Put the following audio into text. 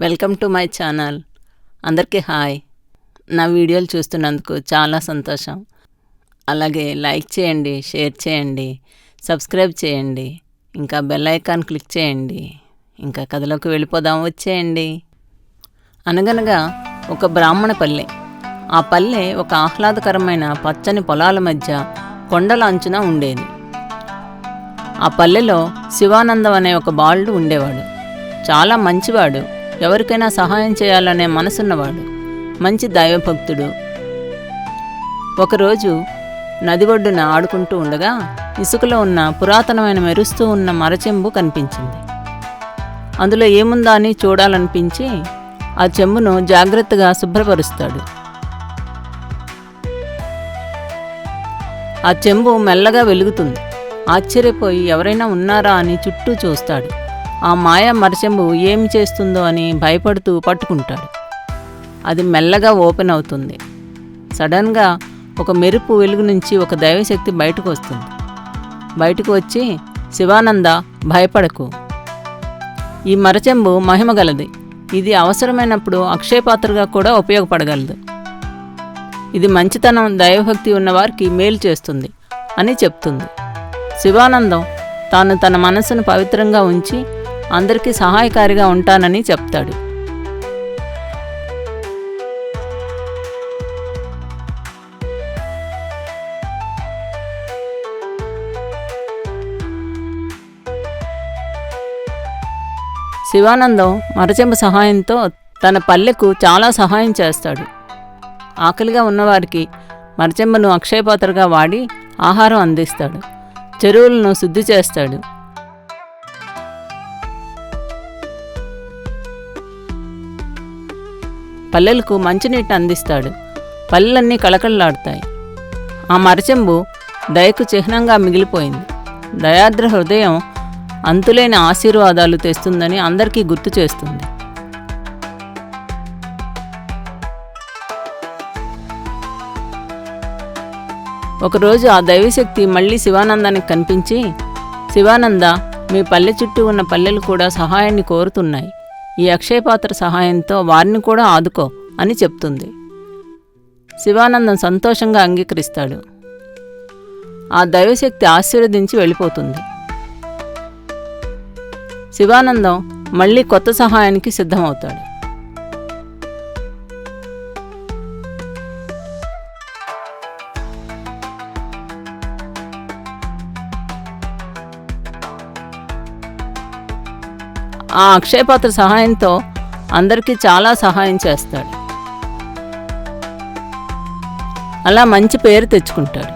Welcome to my channel. అందరికీ hi. నా వీడియోలు చూస్తున్నందుకు చాలా సంతోషం. అలాగే లైక్ చేయండి, షేర్ చేయండి, సబ్స్క్రైబ్ చేయండి, ఇంకా బెల్ ఐకాన్ క్లిక్ చేయండి. ఇంకా కథలోకి వెళ్ళిపోదాం, వచ్చేయండి. అనగనగా ఒక బ్రాహ్మణ పల్లె. ఆ పల్లె ఒక ఆహ్లాదకరమైన పచ్చని పొలాల మధ్య కొండల అంచున ఉండేది. ఆ పల్లెలో శివానందం అనే ఒక బాలుడు ఉండేవాడు. చాలా మంచివాడు, ఎవరికైనా సహాయం చేయాలనే మనసున్నవాడు, మంచి దైవభక్తుడు. ఒకరోజు నది ఒడ్డున ఆడుకుంటూ ఉండగా ఇసుకలో ఉన్న పురాతనమైన మెరుస్తూ ఉన్న మరచెంబు కనిపించింది. అందులో ఏముందా అని చూడాలనిపించి ఆ చెంబును జాగ్రత్తగా శుభ్రపరుస్తాడు. ఆ చెంబు మెల్లగా వెలుగుతుంది. ఆశ్చర్యపోయి ఎవరైనా ఉన్నారా అని చుట్టూ చూస్తాడు. ఆ మాయా మరచెంబు ఏమి చేస్తుందో అని భయపడుతూ పట్టుకుంటాడు. అది మెల్లగా ఓపెన్ అవుతుంది. సడన్గా ఒక మెరుపు వెలుగు నుంచి ఒక దైవశక్తి బయటకు వస్తుంది. బయటకు వచ్చి, శివానంద, భయపడకు, ఈ మరచెంబు మహిమగలది. ఇది అవసరమైనప్పుడు అక్షయపాత్రగా కూడా ఉపయోగపడగలదు. ఇది మంచితనం, దైవభక్తి ఉన్నవారికి మేలు చేస్తుంది అని చెప్తుంది. శివానందం తాను తన మనసును పవిత్రంగా ఉంచి అందరికీ సహాయకారిగా ఉంటానని చెప్తాడు. శివానందం మరచెంబు సహాయంతో తన పల్లెకు చాలా సహాయం చేస్తాడు. ఆకలిగా ఉన్నవారికి మరచెంబును అక్షయపాత్రగా వాడి ఆహారం అందిస్తాడు. చెరువులను శుద్ధి చేస్తాడు. పల్లెలకు మంచినీటిని అందిస్తాడు. పల్లెలన్నీ కళకళలాడుతాయి. ఆ మరచెంబు దయకు చిహ్నంగా మిగిలిపోయింది. దయాద్ర హృదయం అంతులేని ఆశీర్వాదాలు తెస్తుందని అందరికీ గుర్తు చేస్తుంది. ఒకరోజు ఆ దైవశక్తి మళ్ళీ శివానందానికి కనిపించి, శివానంద, మీ పల్లె చుట్టూ ఉన్న పల్లెలు కూడా సహాయాన్ని కోరుతున్నాయి. ఈ అక్షయపాత్ర సహాయంతో వారిని కూడా ఆదుకో అని చెప్తుంది. శివానందం సంతోషంగా అంగీకరిస్తాడు. ఆ దైవశక్తి ఆశీర్వదించి వెళ్ళిపోతుంది. శివానందం మళ్ళీ కొత్త సహాయానికి సిద్ధమవుతాడు. ఆ అక్షయపాత్ర సహాయంతో అందరికీ చాలా సహాయం చేస్తాడు. అలా మంచి పేరు తెచ్చుకుంటాడు.